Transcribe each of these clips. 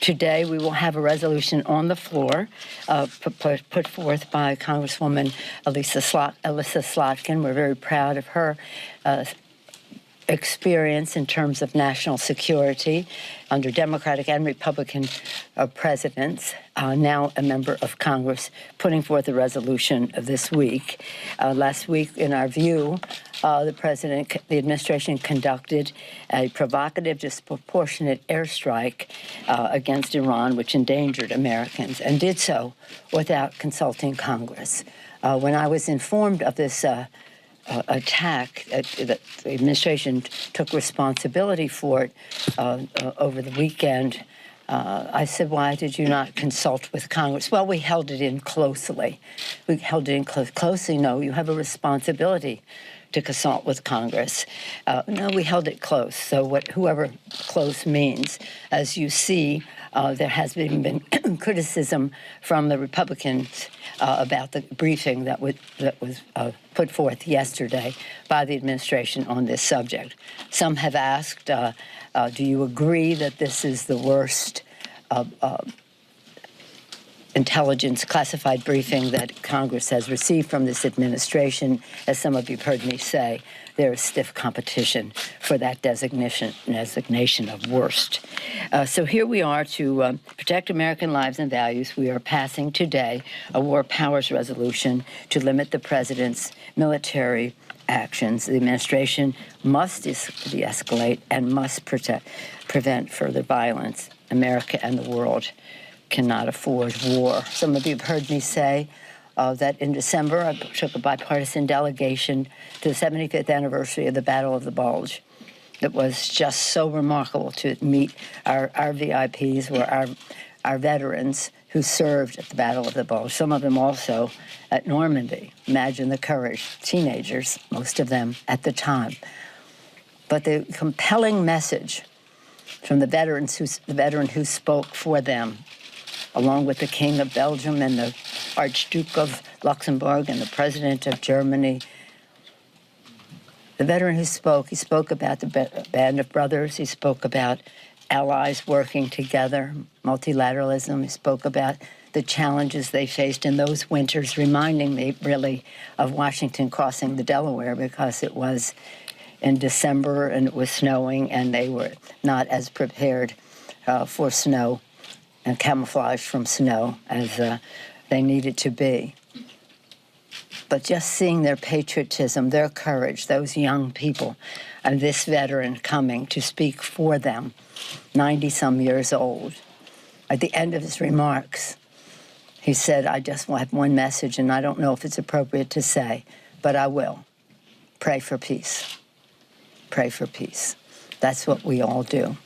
Today, we will have a resolution on the floor put forth by Congresswoman Elissa Slotkin. We're very proud of her experience in terms of national security under Democratic and Republican presidents, now a member of Congress, putting forth a resolution this week. Last week, in our view, the administration conducted a provocative, disproportionate airstrike against Iran, which endangered Americans, and did so without consulting Congress. When I was informed of this attack, the administration took responsibility for it over the weekend. I said, why did you not consult with Congress? Well, we held it in closely. We held it in closely. No, you have a responsibility to consult with Congress. No, we held it close. So whoever close means, as you see, there has been criticism from the Republicans about the briefing that was put forth yesterday by the administration on this subject. Some have asked, do you agree that this is the worst intelligence classified briefing that Congress has received from this administration? As some of you have heard me say, there is stiff competition for that designation of worst. So here we are to protect American lives and values. We are passing today a war powers resolution to limit the president's military actions. The administration must de-escalate and must prevent further violence. America and the world cannot afford war. Some of you have heard me say that in December I took a bipartisan delegation to the 75th anniversary of the Battle of the Bulge. It was just so remarkable to meet our VIPs, were our veterans who served at the Battle of the Bulge, some of them also at Normandy. Imagine the courage, teenagers, most of them at the time. But the compelling message from the veteran who spoke for them, along with the King of Belgium and the Archduke of Luxembourg and the President of Germany. The veteran who spoke, he spoke about the band of brothers. He spoke about allies working together, multilateralism. He spoke about the challenges they faced in those winters, reminding me really of Washington crossing the Delaware, because it was in December and it was snowing and they were not as prepared for snow and camouflage from snow as they needed to be. But just seeing their patriotism, their courage, those young people, and this veteran coming to speak for them, 90-some years old. At the end of his remarks, he said, I just have one message, and I don't know if it's appropriate to say, but I will. Pray for peace. Pray for peace. That's what we all do.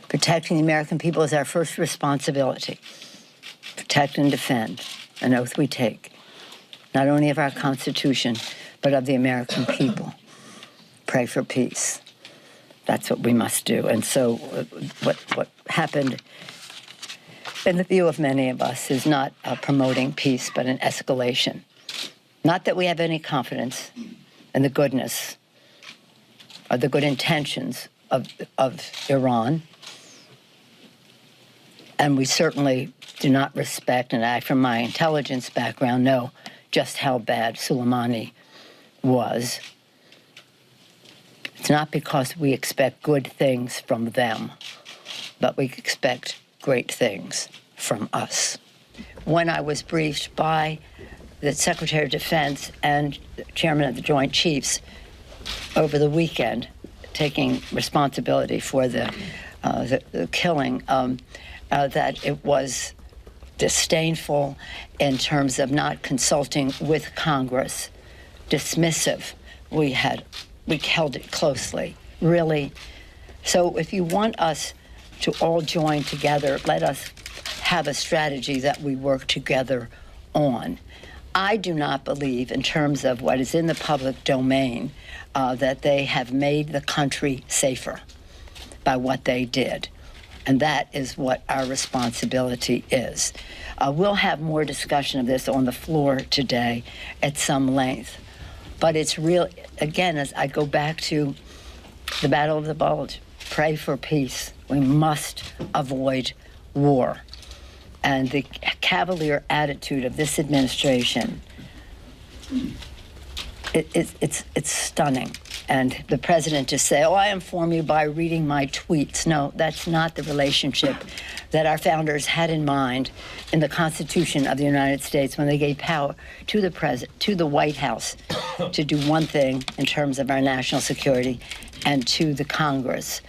Protecting the American people is our first responsibility. Protect and defend, an oath we take, not only of our Constitution, but of the American people. Pray for peace. That's what we must do. And so what happened, in the view of many of us, is not promoting peace, but an escalation. Not that we have any confidence in the goodness or the good intentions of Iran. And we certainly do not respect, and I, from my intelligence background, know just how bad Soleimani was. It's not because we expect good things from them, but we expect great things from us. When I was briefed by the Secretary of Defense and Chairman of the Joint Chiefs over the weekend, taking responsibility for the killing, that it was disdainful in terms of not consulting with Congress, dismissive. We held it closely, really. So if you want us to all join together, let us have a strategy that we work together on. I do not believe, in terms of what is in the public domain, that they have made the country safer by what they did. And that is what our responsibility is. We'll have more discussion of this on the floor today at some length. But it's real, again, as I go back to the Battle of the Bulge, pray for peace. We must avoid war. And the cavalier attitude of this administration, it's stunning. And the president just say, oh, I inform you by reading my tweets. No, that's not the relationship that our founders had in mind in the Constitution of the United States when they gave power to the president, to the White House, to do one thing in terms of our national security, and to the Congress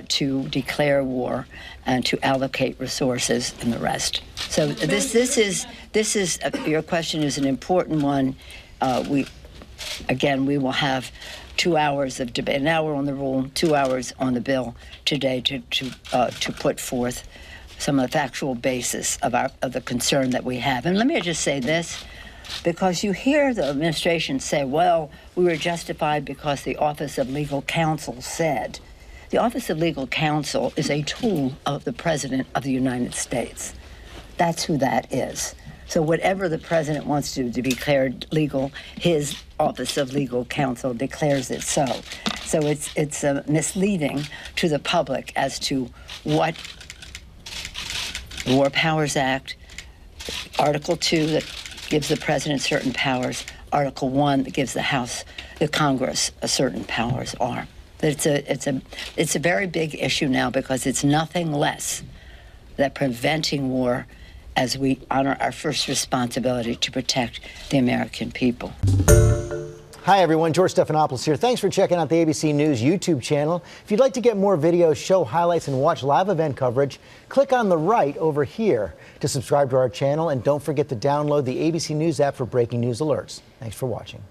to declare war and to allocate resources and the rest. So this is your question is an important one. We will have 2 hours of debate, an hour on the rule, 2 hours on the bill today to put forth some of the factual basis of the concern that we have. And let me just say this, because you hear the administration say, well, we were justified because the Office of Legal Counsel said. The Office of Legal Counsel is a tool of the President of the United States. That's who that is. So whatever the president wants to be declared legal, his Office of Legal Counsel declares it so. So it's misleading to the public as to what the War Powers Act, Article 2 that gives the president certain powers, Article 1 that gives the Congress certain powers are. It's a very big issue now because it's nothing less than preventing war as we honor our first responsibility to protect the American people. Hi, everyone. George Stephanopoulos here. Thanks for checking out the ABC News YouTube channel. If you'd like to get more videos, show highlights, and watch live event coverage, click on the right over here to subscribe to our channel. And don't forget to download the ABC News app for breaking news alerts. Thanks for watching.